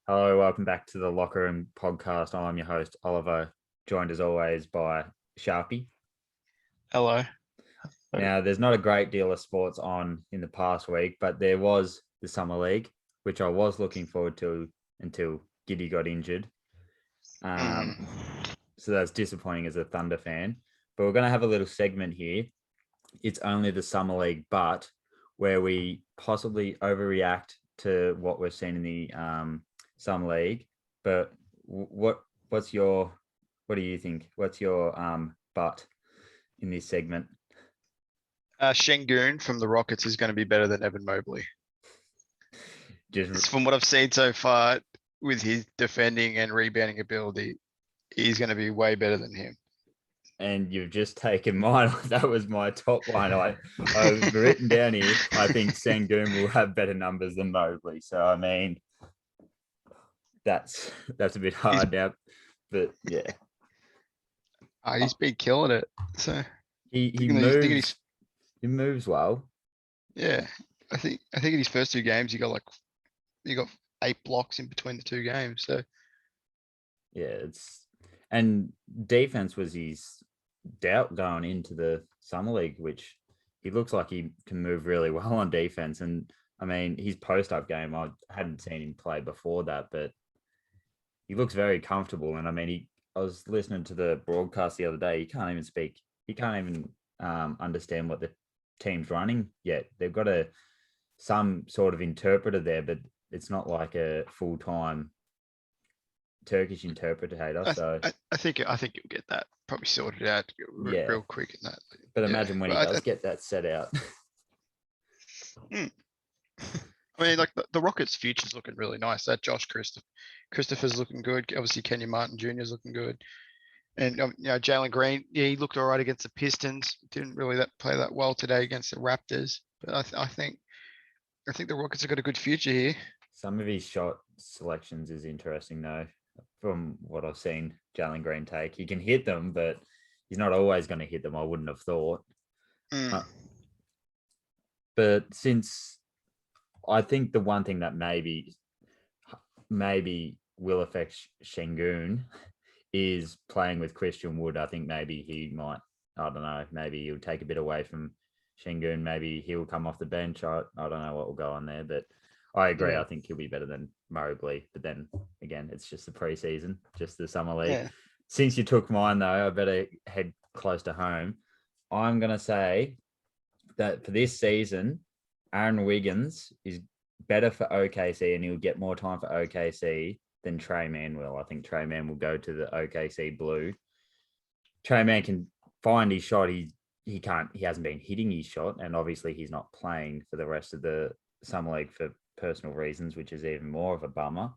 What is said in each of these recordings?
Hello, welcome back to the Locker Room podcast. I'm your host, Oliver, joined as always by Sharpie. Hello. Now, there's not a great deal of sports on in the past week, but there was the Summer League, which I was looking forward to until Giddy got injured. So that's disappointing as a Thunder fan. But we're going to have a little segment here. It's only the Summer League, but where we possibly overreact to what we've seen in the Summer League. But what do you think? What's your but in this segment? Şengün from the Rockets is going to be better than Evan Mobley. Just From what I've seen so far with his defending and rebounding ability, he's going to be way better than him. and you've just taken mine. That was my top one. I've written down here. I think Sengun will have better numbers than Mobley. So I mean, that's a bit hard now, but yeah, He's been killing it. So he he's, moves well. yeah, I think in his first two games he got 8 blocks in between the two games. So Yeah, and defense was his doubt going into the Summer League, which he looks like he can move really well on defense. And I mean, his post-up game, I hadn't seen him play before that, but he looks very comfortable. And I mean, I was listening to the broadcast the other day. He can't even speak. He can't even understand what the team's running yet. They've got some sort of interpreter there, but it's not like a full-time Turkish interpreter. So I think you'll get that probably sorted out real quick in that. But imagine when he does get that set out. I mean, like the Rockets' future's looking really nice. That Josh Christopher's looking good. Obviously, Kenyon Martin Jr. is looking good. And Jalen Green, he looked all right against the Pistons. Didn't really play that well today against the Raptors. But I think the Rockets have got a good future here. Some of his shot selections is interesting though. From what I've seen Jalen Green take, he can hit them, but he's not always going to hit them. I wouldn't have thought. But since I think the one thing that maybe will affect Şengün is playing with Christian Wood. I think maybe he might, I don't know, maybe he'll take a bit away from Şengün. Maybe he'll come off the bench. I don't know what will go on there, but I agree. Yeah. I think he'll be better than Mobley. But then again, it's just the preseason, just the Summer League. Yeah. Since you took mine though, I better head close to home. I'm going to say that for this season, Aaron Wiggins is better for OKC and he'll get more time for OKC than Trey Mann will. I think Trey Mann will go to the OKC Blue. Trey Mann can find his shot. He hasn't been hitting his shot, and obviously he's not playing for the rest of the Summer League for personal reasons, which is even more of a bummer.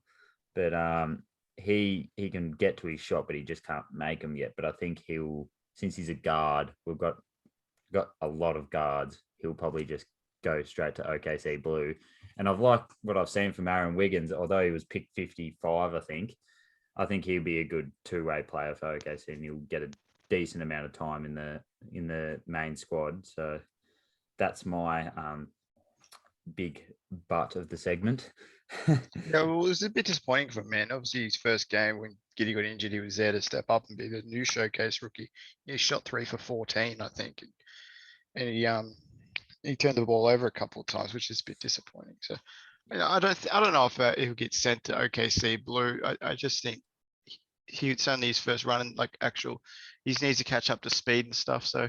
But he can get to his shot, but he just can't make them yet. But I think since he's a guard, we've got a lot of guards, he'll probably just go straight to OKC Blue. And I've liked what I've seen from Aaron Wiggins, although he was picked 55, I think he'll be a good two-way player for OKC and he'll get a decent amount of time in the main squad. So that's my big butt of the segment. Yeah, well, it was a bit disappointing for him, man. Obviously, his first game when Giddy got injured, he was there to step up and be the new showcase rookie. He shot 3 for 14, I think, and he turned the ball over a couple of times, which is a bit disappointing. So, I don't know if he'll get sent to OKC Blue. I just think it's only his first run, and he needs to catch up to speed and stuff. So,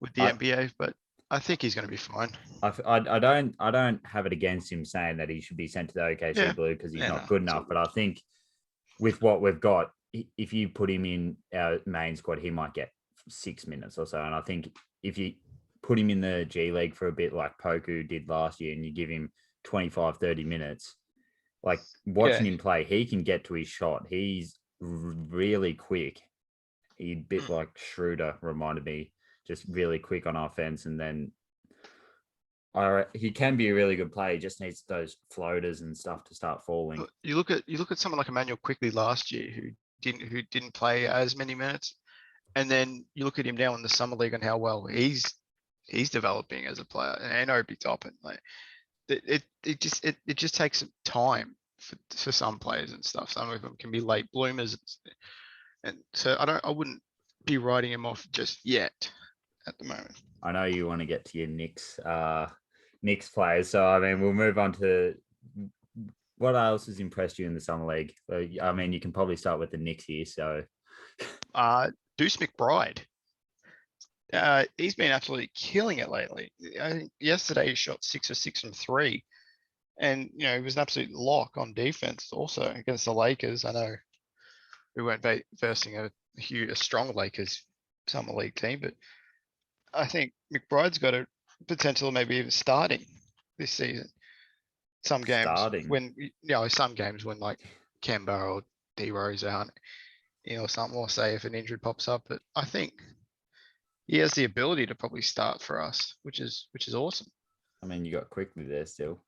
with the NBA, but I think he's going to be fine. I don't have it against him saying that he should be sent to the OKC Blue because he's not good enough. But I think with what we've got, if you put him in our main squad, he might get 6 minutes or so. And I think if you put him in the G League for a bit like Poku did last year and you give him 25, 30 minutes, like watching him play, he can get to his shot. He's really quick. He's a bit like Schroeder, reminded me, just really quick on offense. And then he can be a really good player. He just needs those floaters and stuff to start falling. You look at someone like Emmanuel Quickly last year who didn't play as many minutes. And then you look at him now in the Summer League and how well he's developing as a player, and Obi Toppin. Like it just takes time for some players and stuff. Some of them can be late bloomers, and so I wouldn't be writing him off just yet at the moment. I know you want to get to your Knicks players, so I mean we'll move on to what else has impressed you in the summer league. I mean you can probably start with the Knicks here. So Deuce McBride. He's been absolutely killing it lately. I think yesterday he shot 6 of 6 from 3. And, he was an absolute lock on defense also against the Lakers. I know we weren't versing a strong Lakers summer league team, but I think McBride's got a potential of maybe even starting this season. Some games when like Kemba or D Rose aren't, something, or say if an injury pops up. But I think he has the ability to probably start for us, which is awesome. I mean, you got Quickly there still.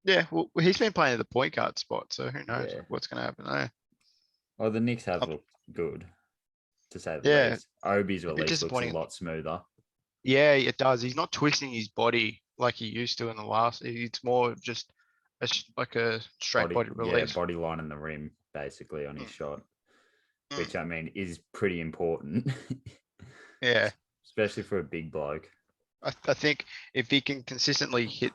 Yeah, well, he's been playing at the point guard spot, so who knows what's going to happen there. Well, the Knicks have looked good, to say the least. Obi's release looks a lot smoother. Yeah, it does. He's not twisting his body like he used to in the last. It's more just like a straight body release. Yeah, body line in the rim, basically, on his shot, which, I mean, is pretty important. Yeah. Especially for a big bloke. I think if he can consistently hit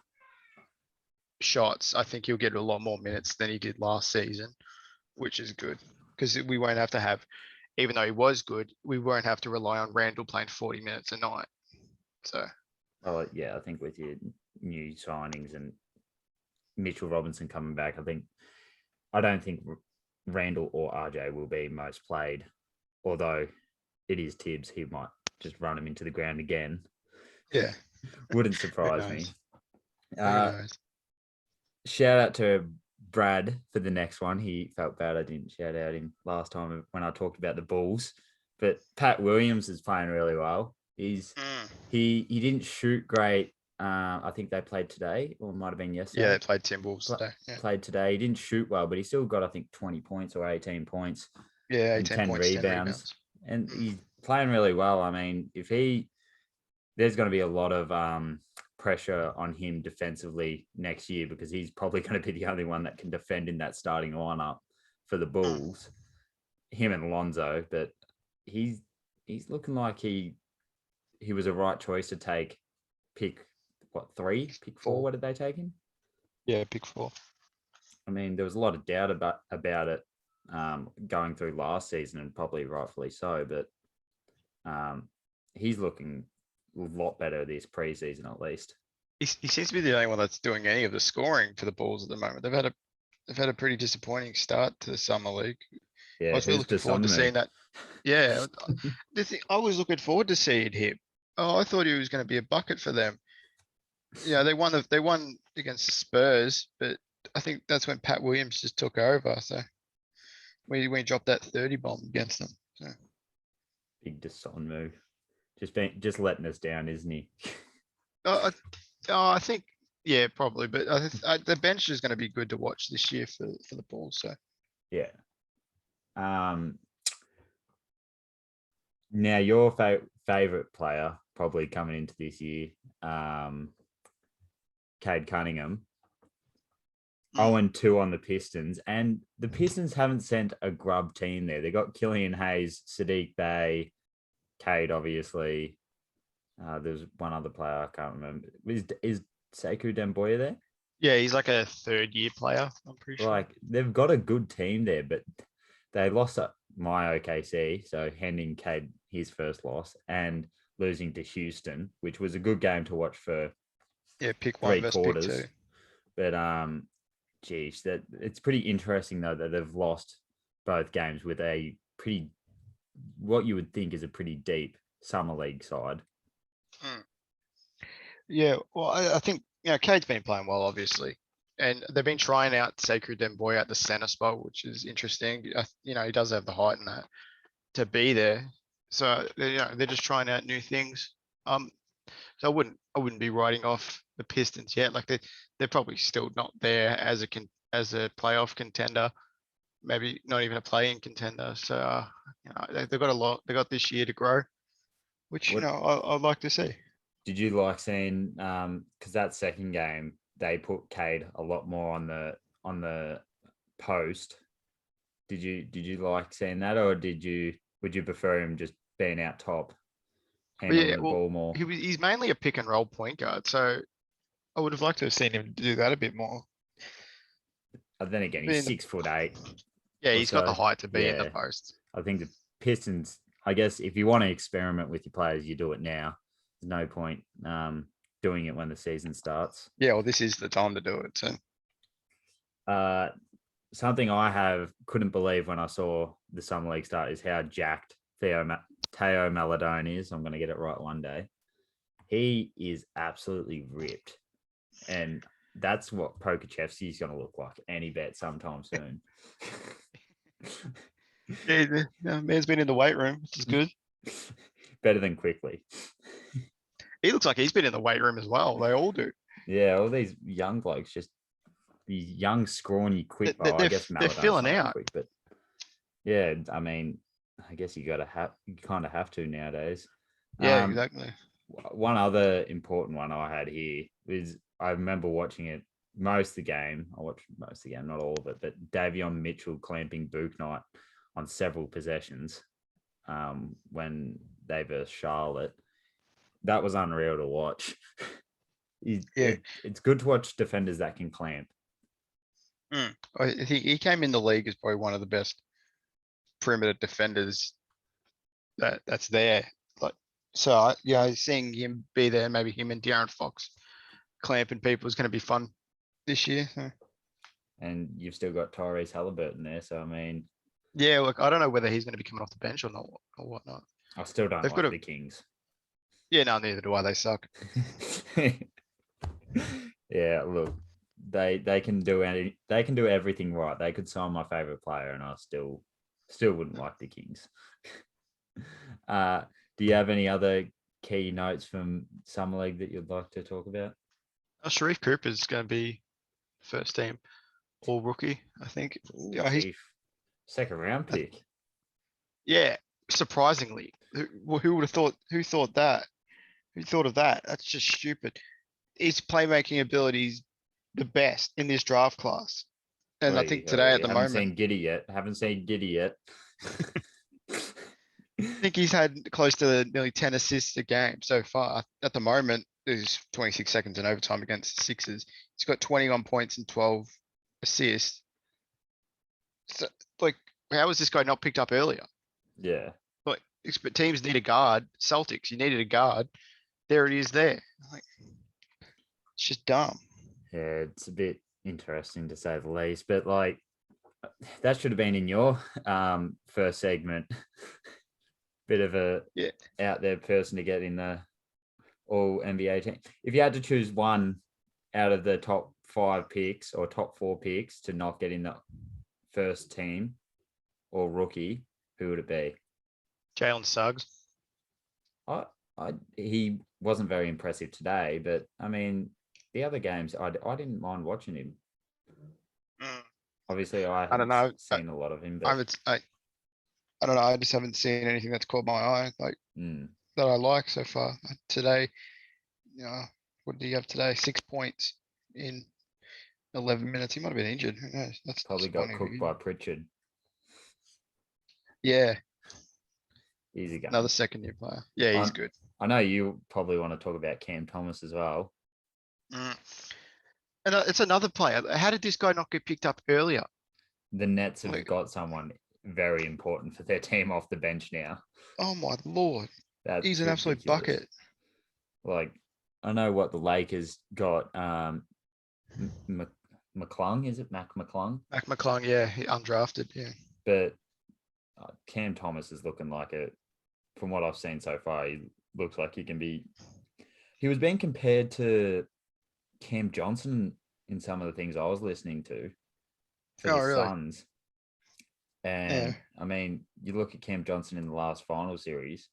shots, I think he'll get a lot more minutes than he did last season, which is good because we won't have to have, even though he was good, we won't have to rely on Randall playing 40 minutes a night. So, yeah, I think with your new signings and Mitchell Robinson coming back, I don't think Randall or RJ will be most played, although it is Tibbs. He might just run him into the ground again. Yeah. Wouldn't surprise me. Shout out to Brad for the next one. He felt bad I didn't shout out him last time when I talked about the Bulls. But Pat Williams is playing really well. He didn't shoot great. I think they played today, or it might have been yesterday. Yeah, they played Timberwolves today. Yeah. Played today. He didn't shoot well, but he still got, I think, 20 points or 18 points. Yeah, 18 10 points, rebounds. And he's playing really well. I mean, there's going to be a lot of pressure on him defensively next year because he's probably going to be the only one that can defend in that starting lineup for the Bulls. Him and Lonzo, but he's looking like he was a right choice to pick 4. What did they take him? Yeah, pick 4. I mean, there was a lot of doubt about it going through last season, and probably rightfully so. But he's looking a lot better this preseason, at least. He seems to be the only one that's doing any of the scoring for the Bulls at the moment. They've had a pretty disappointing start to the summer league. Yeah, I was really looking forward to seeing that. Yeah, I was looking forward to seeing him. Oh, I thought he was going to be a bucket for them. Yeah, they won against the Spurs, but I think that's when Pat Williams just took over. So when he dropped that 30 bomb against them. So. Big Desson move. Just letting us down, isn't he? I think, yeah, probably. But the bench is going to be good to watch this year for the Bulls. So yeah. Now your favorite player probably coming into this year, Cade Cunningham. 0-2 on the Pistons, and the Pistons haven't sent a grub team there. They got Killian Hayes, Sadiq Bey, Cade, obviously. There's one other player I can't remember. Is Sekou Demboya there? Yeah, he's like a third-year player. I'm pretty sure. Like they've got a good team there, but they lost my OKC, so handing Cade his first loss and losing to Houston, which was a good game to watch for. Yeah, pick 1 versus pick 2. But geez, that it's pretty interesting though that they've lost both games with a pretty, what you would think is a pretty deep summer league side. Yeah, well, I think Cade's been playing well, obviously, and they've been trying out Sekou Demboya at the center spot, which is interesting. He does have the height and that to be there, so they're just trying out new things. So I wouldn't be writing off the Pistons yet. Like they're probably still not there as a playoff contender, maybe not even a play-in contender. So they've got a lot. They got this year to grow, which I'd like to see. Did you like seeing because that second game they put Cade a lot more on on the post. Did you like seeing that, or would you prefer him just being out top, handling the ball more? He's mainly a pick and roll point guard, so I would have liked to have seen him do that a bit more. But then again, he's 6'8". Yeah, he's got the height to be in the Yeah. post. I think the Pistons, I guess if you want to experiment with your players, you do it now. There's no point doing it when the season starts. Yeah, well, this is the time to do it. So. Something I couldn't believe when I saw the Summer League start is how jacked Teo Maladone is. I'm going to get it right one day. He is absolutely ripped. And that's what Pokachevsky's going to look like any bet sometime soon. Yeah, the man's been in the weight room, which is good. Better than Quickly. He looks like he's been in the weight room as well. They all do. Yeah, all these young blokes, just these young, scrawny, quick. I guess they're filling out. Quick, but yeah, I mean, I guess you kind of have to nowadays. Yeah, exactly. One other important one I had here is I remember watching it most of the game. I watched most of the game, not all of it, but Davion Mitchell clamping Bouknight on several possessions when they versed Charlotte. That was unreal to watch. It's good to watch defenders that can clamp. I think he came in the league as probably one of the best perimeter defenders that's there. So seeing him be there, maybe him and De'Aaron Fox clamping people is going to be fun this year. So. And you've still got Tyrese Halliburton there, so I mean, yeah, look, I don't know whether he's going to be coming off the bench or not or whatnot. I still don't like the Kings. Yeah, no, neither do I. They suck. Yeah, look, they can do everything right. They could sign my favorite player, and I still wouldn't like the Kings. Do you have any other key notes from Summer League that you'd like to talk about? Sharif Cooper's going to be first team all rookie, I think. Ooh, he's second round pick. Yeah, surprisingly. Who would have thought? Who thought that? Who thought of that? That's just stupid. His playmaking ability is the best in this draft class. And I think today at the moment. Haven't seen Giddy yet. I think he's had close to nearly 10 assists a game so far. At the moment, there's 26 seconds in overtime against the Sixers. He's got 21 points and 12 assists. So, how was this guy not picked up earlier? Yeah. But teams need a guard. Celtics, you needed a guard. There it is there. It's just dumb. Yeah, it's a bit interesting to say the least, but that should have been in your first segment. Bit of a out there person to get in the all NBA team. If you had to choose one out of the top 5 picks or top 4 picks to not get in the first team or rookie, who would it be? Jalen Suggs. He wasn't very impressive today, but I mean, the other games, I didn't mind watching him. Obviously, I haven't seen a lot of him. But... I don't know. I just haven't seen anything that's caught my eye that I like so far. Today, what did he have today? 6 points in 11 minutes. He might have been injured. Who knows? That's probably got cooked by Pritchard. Yeah. Easy guy. Another second-year player. Yeah, he's good. I know you probably want to talk about Cam Thomas as well. And it's another player. How did this guy not get picked up earlier? The Nets have got someone very important for their team off the bench now. Oh my Lord. He's an absolute bucket. I know what the Lakers got. McClung, is it Mac McClung? Mac McClung, yeah, he undrafted, yeah. But Cam Thomas is looking like from what I've seen so far, he looks like he can be. He was being compared to Cam Johnson in some of the things I was listening to for the Suns. And I mean, you look at Cam Johnson in the last final series,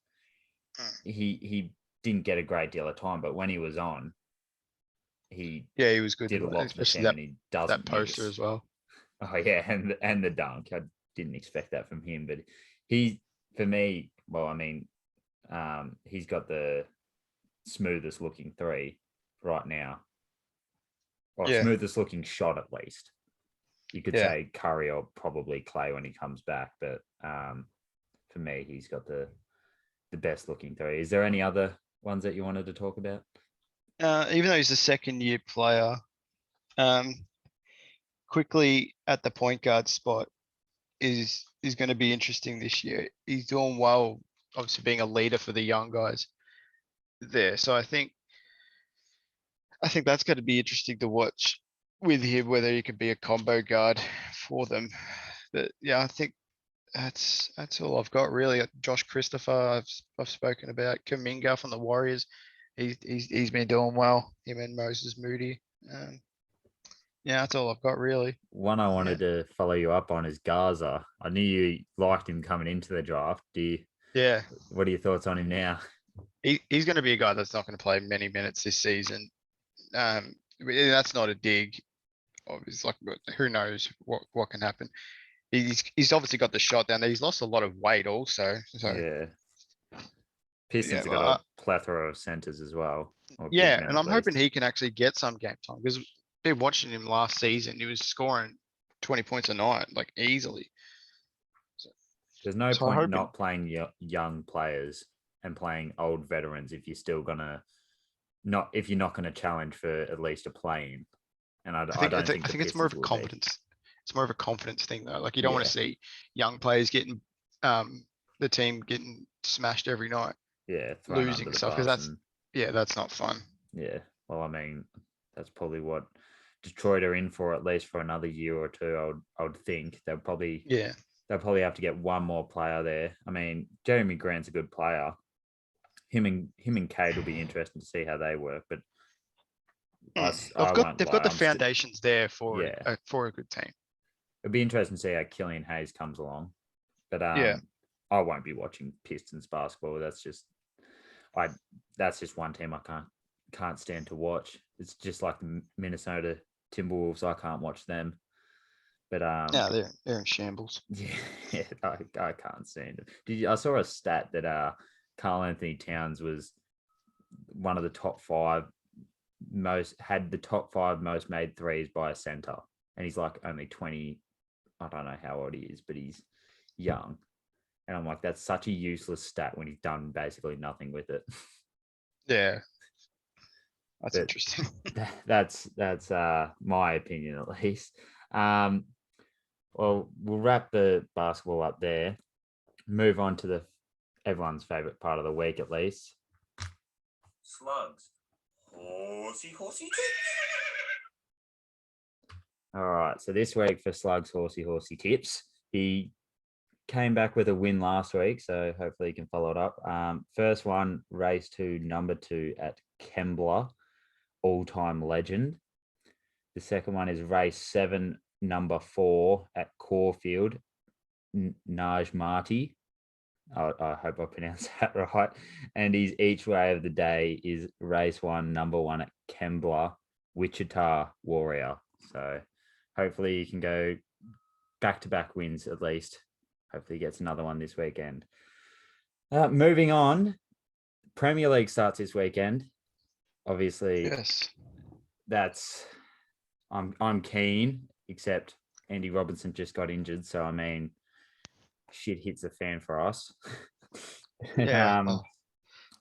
he didn't get a great deal of time, but when he was on, he was good. Did a lot for the team, and he doesn't that poster as well. Oh yeah, and the dunk. I didn't expect that from him, but he, for me, well, I mean, he's got the smoothest looking 3 right now, or smoothest looking shot at least. You could say Curry or probably Clay when he comes back, but for me, he's got the best looking three. Is there any other ones that you wanted to talk about? Even though he's a second-year player, quickly at the point guard spot is going to be interesting this year. He's doing well, obviously being a leader for the young guys there. So I think that's going to be interesting to watch with him, whether he could be a combo guard for them. But yeah, I think that's all I've got really. Josh Christopher, I've spoken about. Kuminga from the Warriors, he's been doing well. Him and Moses Moody. Yeah, that's all I've got really. One I wanted to follow you up on is Gaza. I knew you liked him coming into the draft. Yeah. What are your thoughts on him now? He's going to be a guy that's not going to play many minutes this season. That's not a dig. It's like, who knows what can happen. He's obviously got the shot down there. He's lost a lot of weight also. So yeah. Pistons have got a plethora of centers as well. Yeah, and I'm hoping he can actually get some game time because been watching him last season. He was scoring 20 points a night, like easily. There's no point not playing young players and playing old veterans if you're still gonna if you're not gonna challenge for at least a play-in. And I think it's more of a confidence. It's more of a confidence thing though. Like you don't want to see young players getting the team getting smashed every night. Yeah, losing stuff because that's not fun. Yeah, well, I mean, that's probably what Detroit are in for, at least for another year or two. I would think they'll probably have to get one more player there. I mean, Jeremy Grant's a good player. Him and Cade will be interesting to see how they work. But they've got the foundations there for a good team. It'd be interesting to see how Killian Hayes comes along. But I won't be watching Pistons basketball. That's just one team I can't stand to watch. It's just like the Minnesota Timberwolves. I can't watch them. But they're in shambles. Yeah, I can't stand it. I saw a stat that Karl Anthony Towns was one of the top five most made threes by a center, and he's like only 20. I don't know how old he is, but he's young. And I'm like, that's such a useless stat when he's done basically nothing with it. Yeah. That's interesting. That's my opinion at least. Well, we'll wrap the basketball up there. Move on to everyone's favorite part of the week, at least. Slugs. Horsey. All right. So this week for Slugs, horsey tips. He came back with a win last week, so hopefully he can follow it up. First one, race to number 2 at Kembla, all-time legend. The second one is race 7, number 4 at Caulfield, Naj Marty. I hope I pronounced that right. And his each way of the day is race 1, number 1 at Kembla, Wichita Warrior. So hopefully you can go back-to-back wins at least. Hopefully he gets another one this weekend. Moving on, Premier League starts this weekend. Obviously, yes. I'm keen, except Andy Robertson just got injured, so I mean, shit hits the fan for us. Yeah,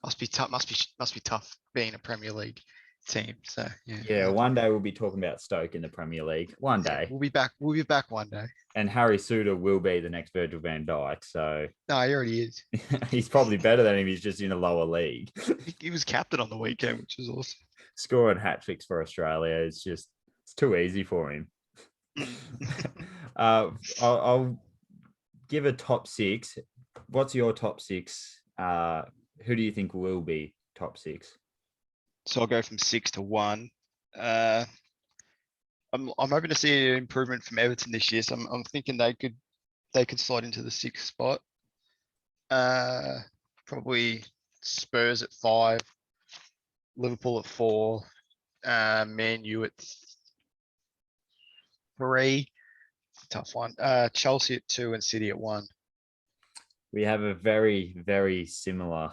must be tough being a Premier League team. So yeah. One day we'll be talking about Stoke in the Premier League. One day we'll be back. We'll be back one day. And Harry Suter will be the next Virgil van Dijk. So no, he already is. He's probably better than him. He's just in a lower league. He was captain on the weekend, which is awesome. Scoring hat tricks for Australia. It's too easy for him. I'll give a top 6. What's your top 6? Who do you think will be top 6? So I'll go from 6 to 1. I'm hoping to see an improvement from Everton this year. So I'm thinking they could slide into the 6th spot. Probably Spurs at 5, Liverpool at 4, Man U at 3. Tough one. Chelsea at 2 and City at 1. We have a very, very similar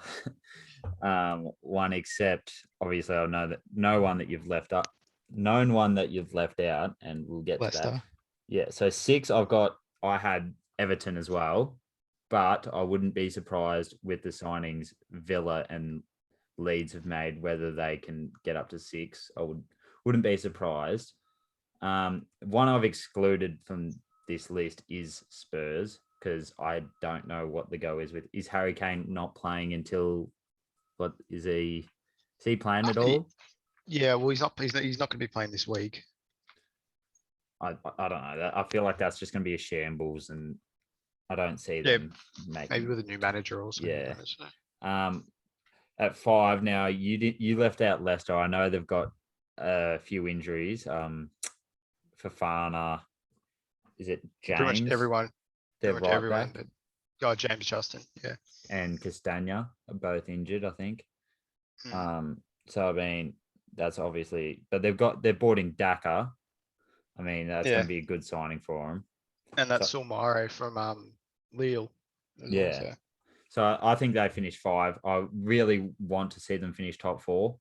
one, except obviously I'll know one that you've left out, and we'll get Leicester. to that. Yeah, so 6, I had Everton as well, but I wouldn't be surprised with the signings Villa and Leeds have made, whether they can get up to 6. Wouldn't be surprised. One I've excluded from this list is Spurs because I don't know what the go is with. Is Harry Kane not playing until what is he? Is he playing at all? Yeah, well, he's not going to be playing this week. I don't know. I feel like that's just going to be a shambles, and I don't see Yeah, them making. maybe with a new manager also. Yeah. At 5 now, you left out Leicester. I know they've got a few injuries. Fafana, is it James? Pretty much everyone. They're Pretty much right everyone. back. James Justin. Yeah. And Castagna are both injured, I think. Hmm. So I mean, that's obviously, but they're bought in Daka. I mean, that's going Yeah. to be a good signing for them. And that's Sulmare from Lille. Yeah. Also. So I think they finished 5. I really want to see them finish top 4,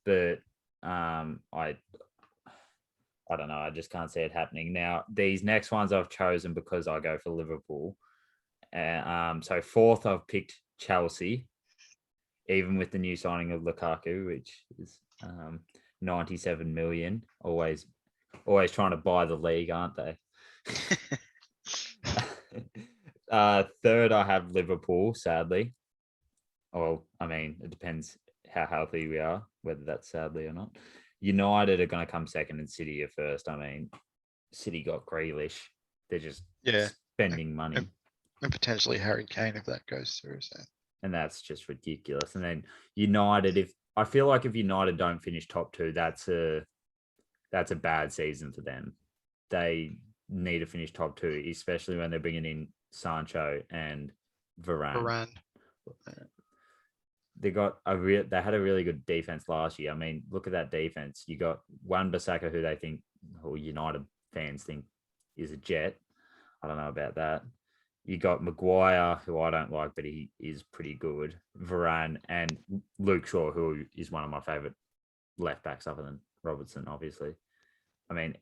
but I don't know. I just can't see it happening. Now, these next ones I've chosen because I go for Liverpool. So 4th, I've picked Chelsea, even with the new signing of Lukaku, which is 97 million. Always trying to buy the league, aren't they? 3rd, I have Liverpool, sadly. Well, I mean, it depends how healthy we are, whether that's sadly or not. United are going to come 2nd and City are 1st. I mean, City got Grealish. They're just spending money. And potentially Harry Kane if that goes through. So. And that's just ridiculous. And then United, I feel like if United don't finish top 2, that's a bad season for them. They need to finish top 2, especially when they're bringing in Sancho and Varane. They had a really good defense last year. I mean, look at that defense. You got Wan-Bissaka, who they think, or United fans think, is a jet. I don't know about that. You got Maguire, who I don't like, but he is pretty good. Varane and Luke Shaw, who is one of my favourite left backs other than Robertson, obviously. I mean,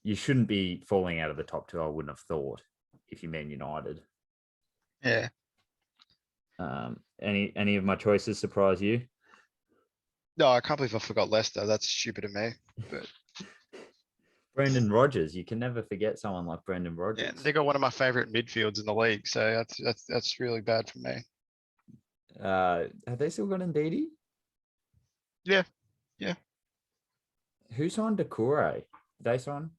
you shouldn't be falling out of the top 2, I wouldn't have thought, if you mean United. Yeah. Any of my choices surprise you? No, I can't believe I forgot Leicester. That's stupid of me. But Brendan Rodgers, you can never forget someone like Brendan Rodgers. Yeah, they got one of my favorite midfields in the league, so that's really bad for me. Have they still got Ndidi? Yeah. Who signed Doucouré? They signed?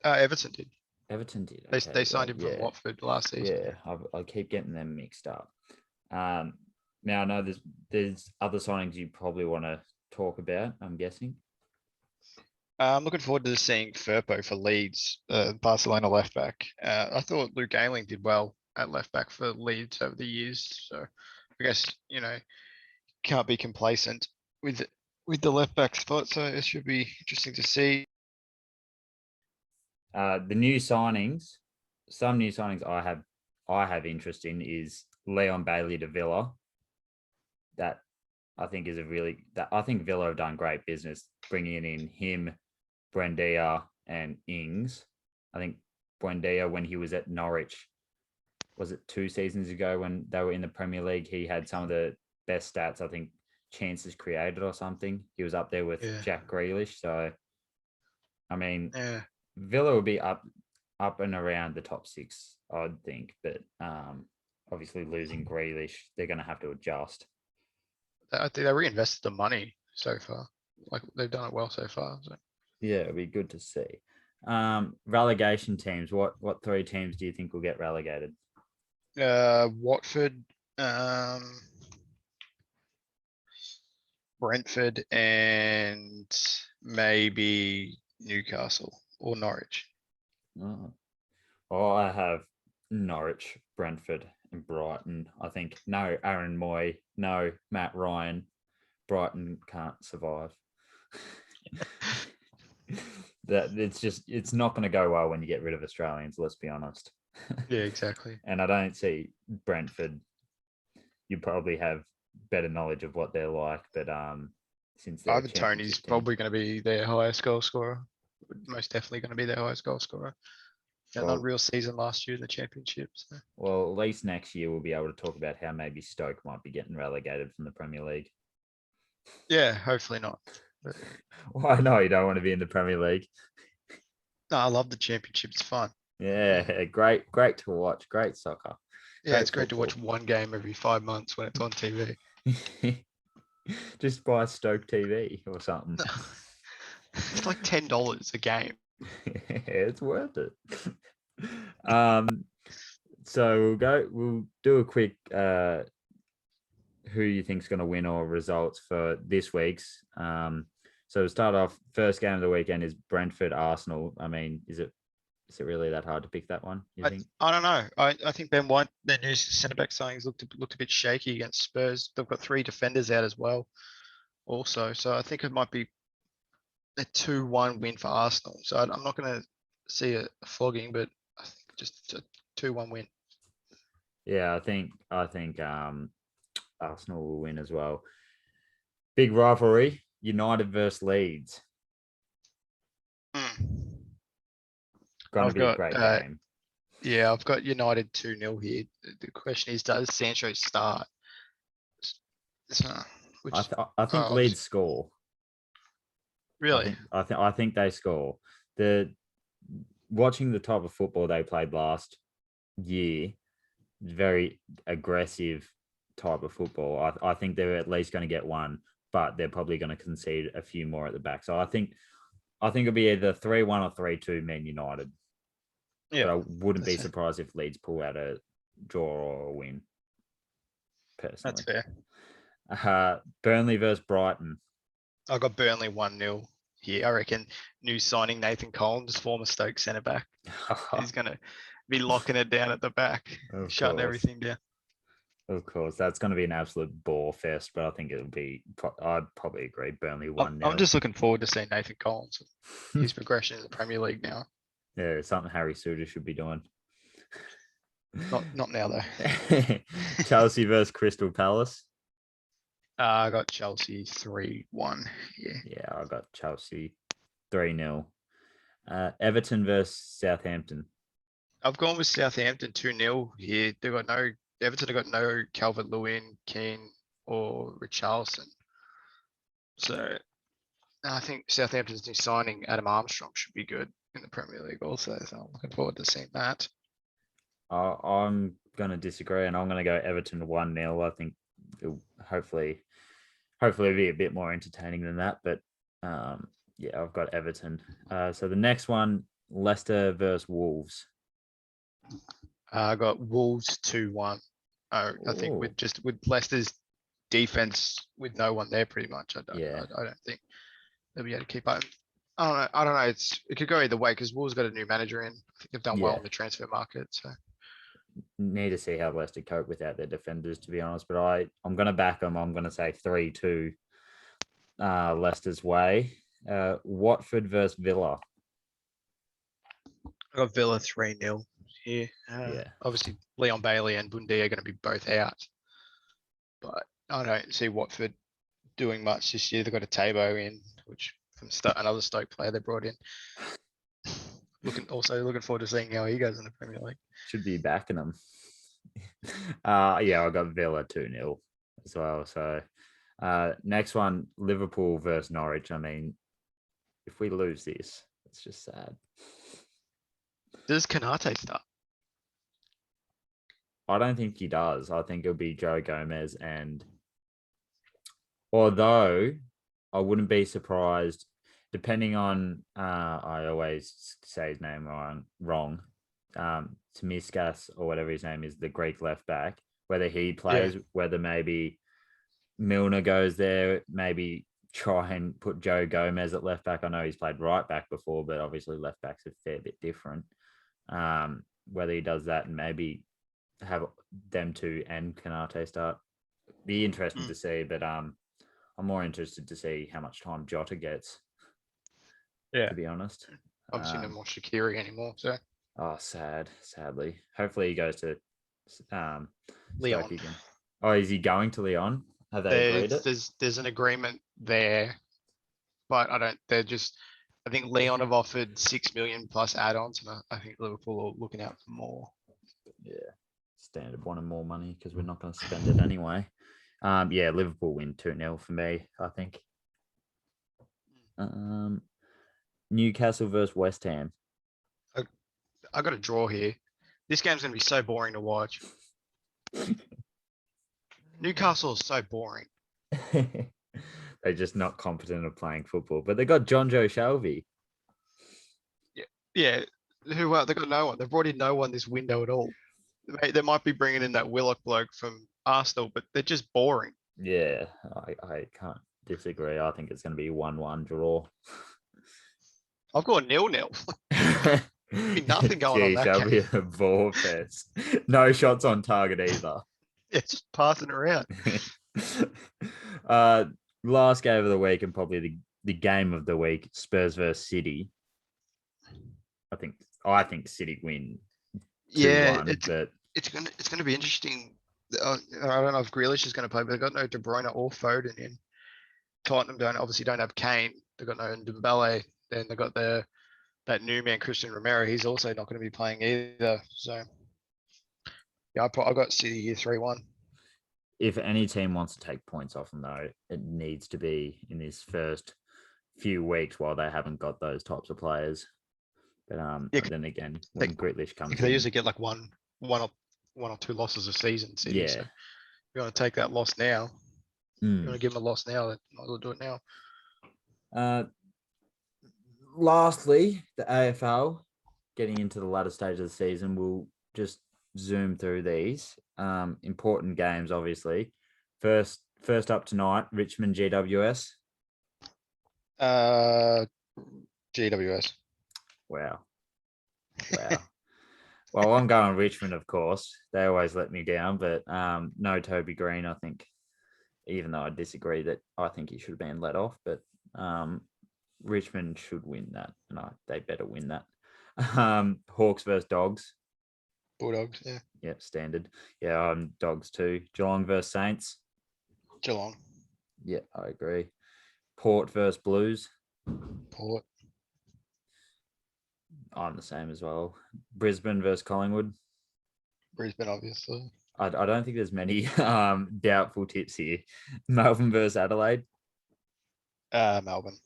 Everton did. Everton did. Okay, they signed him from Watford last season. Yeah, I keep getting them mixed up. Now I know there's other signings you probably want to talk about, I'm guessing. I'm looking forward to seeing Firpo for Leeds, Barcelona left back. I thought Luke Ayling did well at left back for Leeds over the years. So I guess, can't be complacent with the left back spot. So it should be interesting to see. The new signings, some new signings I have interest in is Leon Bailey to Villa. That I think I think Villa have done great business bringing in him, Buendia and Ings. I think Buendia, when he was at Norwich, was it 2 seasons ago when they were in the Premier League, he had some of the best stats, I think, chances created or something. He was up there with Jack Grealish. So, I mean, Villa will be up and around the top 6, I'd think. But obviously losing Grealish, they're going to have to adjust. I think they reinvested the money so far. Like they've done it well so far. So. Yeah, it'll be good to see. Relegation teams. What 3 teams do you think will get relegated? Watford, Brentford, and maybe Newcastle or Norwich. I have Norwich, Brentford, and Brighton. I think no Aaron Moy, no Matt Ryan. Brighton can't survive. It's not going to go well when you get rid of Australians. Let's be honest. Yeah, exactly. And I don't see Brentford. You probably have better knowledge of what they're like, but since they're Ivan Toney's probably going to be their highest goal scorer. most definitely going to be their highest goal scorer. An Well, unreal season last year in the championship. So. well, at least next year we'll be able to talk about how maybe Stoke might be getting relegated from the Premier League. Yeah, hopefully not. But, Well, I know you don't want to be in the Premier League. no, I love the championship. It's fun. Yeah, great to watch. Great soccer. Yeah, it's great to watch one game every 5 months when it's on TV. Just buy Stoke TV or something. It's like $10 a game. It's worth it. So we'll do a quick who you think's going to win or results for this week's. So to start off, first game of the weekend is Brentford Arsenal. I mean, is it really that hard to pick that one, you think? I don't know. I think Ben White, their new centre back signings looked a bit shaky against Spurs. They've got 3 defenders out as well also. So I think it might be a 2-1 win for Arsenal. So I'm not going to see a flogging, but I think just a 2-1 win. Yeah, I think Arsenal will win as well. Big rivalry, United versus Leeds. Going to be a great game. Yeah, I've got United 2-0 here. The question is, does Sancho start? I think Leeds score. Really? I think they score. Watching the type of football they played last year, very aggressive type of football. I think they're at least going to get one, but they're probably going to concede a few more at the back. So I think it'll be either 3-1 or 3-2 Man United. Yeah, but I wouldn't be surprised if Leeds pull out a draw or a win. Personally, that's fair. Burnley versus Brighton. I got Burnley 1-0 here. I reckon new signing Nathan Collins, former Stoke centre back. He's going to be locking it down at the back, shutting everything down. Of course, that's going to be an absolute ball fest, but I think it'll be. I'd probably agree. Burnley 1-0. I'm just looking forward to seeing Nathan Collins, his progression in the Premier League now. Yeah, something Harry Suter should be doing. Not now though. Chelsea versus Crystal Palace. I got Chelsea 3-1. Yeah, I got Chelsea 3-0. Everton versus Southampton. I've gone with Southampton 2-0 here. Everton have got no Calvert-Lewin, Keane, or Richarlison. So I think Southampton's new signing, Adam Armstrong, should be good in the Premier League also. So I'm looking forward to seeing that. I'm going to disagree, and I'm going to go Everton 1-0. I think it'll hopefully be a bit more entertaining than that. But yeah, I've got Everton. So the next one, Leicester versus Wolves. I got Wolves 2-1. I think with Leicester's defense with no one there, pretty much. I don't think they'll be able to keep up. I don't know. It could go either way because Wolves got a new manager in. I think they've done well in the transfer market. So need to see how Leicester cope without their defenders, to be honest. But I'm going to back them. I'm going to say 3-2 Leicester's way. Watford versus Villa. I got Villa 3-0 here. Obviously, Leon Bailey and Bundy are going to be both out. But I don't see Watford doing much this year. They've got a Tabo in, which from another Stoke player they brought in. Looking forward to seeing how he goes in the Premier League. Should be backing them. I got Villa 2-0 as well. So next one, Liverpool versus Norwich. I mean, if we lose this, it's just sad. Does Kanate start? I don't think he does. I think it'll be Joe Gomez, and although I wouldn't be surprised, depending on I always say his name wrong. Tsimikas or whatever his name is, the Greek left back, whether he plays, whether maybe Milner goes there, maybe try and put Joe Gomez at left back. I know he's played right back before, but obviously left back's a fair bit different. Whether he does that and maybe have them two and Kanate start, be interested to see, but I'm more interested to see how much time Jota gets. Yeah, to be honest. Obviously, no more Shaqiri anymore. So. Oh, sadly. Hopefully he goes to Leon. Stoke again. Oh, is he going to Leon? Have they agreed it? There's an agreement there, but they're just I think Leon have offered 6 million plus add-ons, and I think Liverpool are looking out for more. Yeah, standard wanting more money because we're not going to spend it anyway. Yeah, Liverpool win 2-0 for me, I think. Newcastle versus West Ham. I got a draw here. This game's going to be so boring to watch. Newcastle is so boring. They're just not competent at playing football, but they got John Joe Shelby. Yeah, they got no one. They've brought in no one this window at all. They might be bringing in that Willock bloke from Arsenal, but they're just boring. Yeah, I can't disagree. I think it's going to be a 1-1 draw. I've got 0-0. Nothing going on that shall game. be a ball fest. No shots on target either. It's just passing around. Last game of the week and probably the game of the week, Spurs versus City. I think City win 2-1, but it's gonna be interesting. I don't know if Grealish is going to play, but they've got no De Bruyne or Foden in. Tottenham obviously don't have Kane. They've got no Dembele. Then they've got that new man Christian Romero. He's also not going to be playing either. So yeah, I got City here 3-1. If any team wants to take points off them, though, it needs to be in this first few weeks while they haven't got those types of players. But then again, when Grealish comes in, they usually get like one or two losses a season. City, yeah. so if you want to take that loss now, you want to give them a loss now, then might as well do it now. Lastly, the AFL, getting into the latter stage of the season, we'll just zoom through these. Important games, obviously. First up tonight, Richmond GWS. GWS. Wow. Well, I'm going Richmond, of course. They always let me down, but no Toby Green, I think, even though I disagree that I think he should have been let off, but Richmond should win that, and they better win that. Hawks versus Dogs. Bulldogs, yeah. Yep, standard. Yeah, Dogs too. Geelong versus Saints. Geelong. Yeah, I agree. Port versus Blues. Port. I'm the same as well. Brisbane versus Collingwood. Brisbane, obviously. I don't think there's many doubtful tips here. Melbourne versus Adelaide. Melbourne.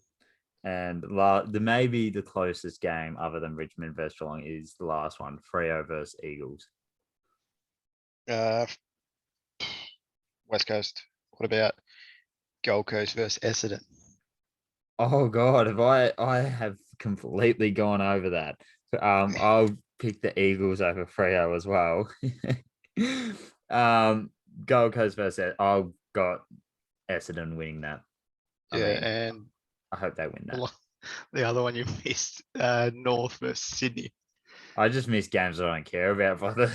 And maybe the closest game other than Richmond versus Geelong is the last one, Freo versus Eagles. West Coast. What about Gold Coast versus Essendon? Oh God, I have completely gone over that. I'll pick the Eagles over Freo as well. Gold Coast versus I've got Essendon winning that. And I hope they win that. The other one you missed, North versus Sydney. I just miss games I don't care about by the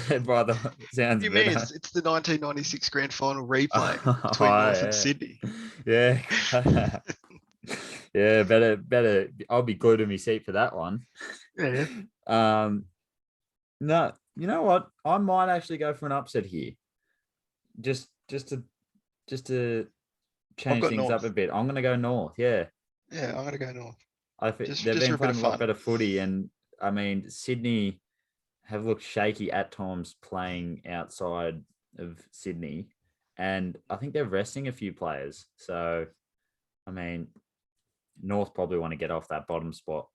sounds of it. It's the 1996 grand final replay between North and Sydney. Yeah. Yeah, better. I'll be glued to my seat for that one. Yeah. No, you know what? I might actually go for an upset here. Just to change things up a bit. I'm going to go North. Yeah. Yeah, I'm going to go North. They've been playing a lot better footy, and I mean Sydney have looked shaky at times playing outside of Sydney, and I think they're resting a few players. So, I mean, North probably want to get off that bottom spot,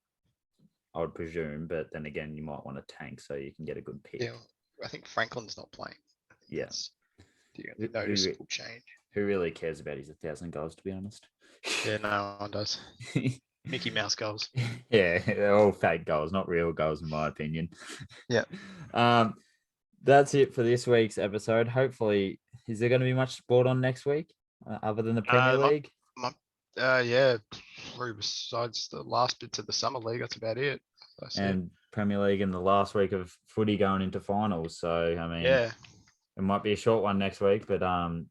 I would presume, but then again, you might want to tank so you can get a good pick. Yeah, I think Franklin's not playing. Yes. The noticeable change. Who really cares about his 1,000 goals, to be honest? Yeah, no one does. Mickey Mouse goals. Yeah, they're all fake goals, not real goals, in my opinion. Yeah. That's it for this week's episode. Hopefully, is there going to be much sport on next week other than the Premier League? Yeah, besides the last bits of the Summer League, that's about it. And Premier League in the last week of footy going into finals. So, I mean, it might be a short one next week, but I'll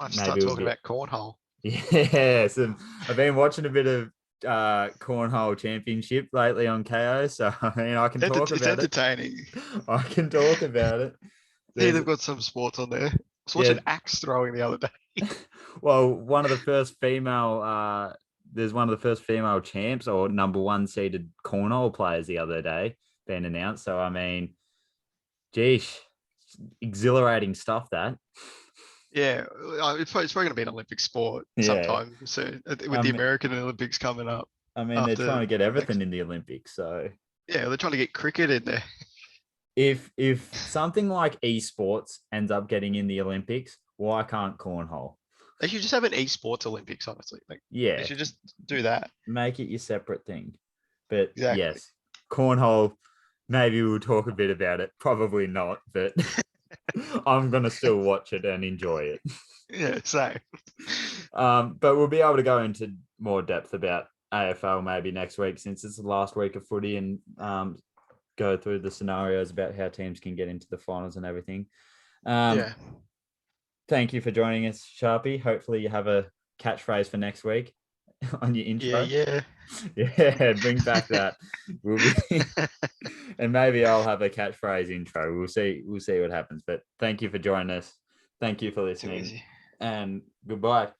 start talking about cornhole. Yeah, so I've been watching a bit of cornhole championship lately on KO, so I mean I can talk about it. It's entertaining. I can talk about it. Yeah, they've got some sports on there. I was watching axe throwing the other day. Well, one of the first female there's one of the first female champs or number 1 seeded cornhole players the other day being announced. So, I mean, geesh, exhilarating stuff that. Yeah, it's probably going to be an Olympic sport Yeah. sometime soon with the Um, American Olympics coming up. I mean, they're trying to get everything in the Olympics. So, yeah, they're trying to get cricket in there. if something like esports ends up getting in the Olympics, why can't cornhole? They should just have an esports Olympics, honestly. Like, Yeah, they should just do that. make it your separate thing. But Exactly. yes, cornhole. Maybe we'll talk a bit about it. Probably not, but I'm gonna still watch it and enjoy it. Yeah, same. But we'll be able to go into more depth about AFL maybe next week, since it's the last week of footy, and go through the scenarios about how teams can get into the finals and everything. Yeah. Thank you for joining us, Sharpie. Hopefully you have a catchphrase for next week on your intro. Yeah. Yeah, bring back that. We'll be, and maybe I'll have a catchphrase intro. We'll see what happens. But thank you for joining us. Thank you for listening. And goodbye.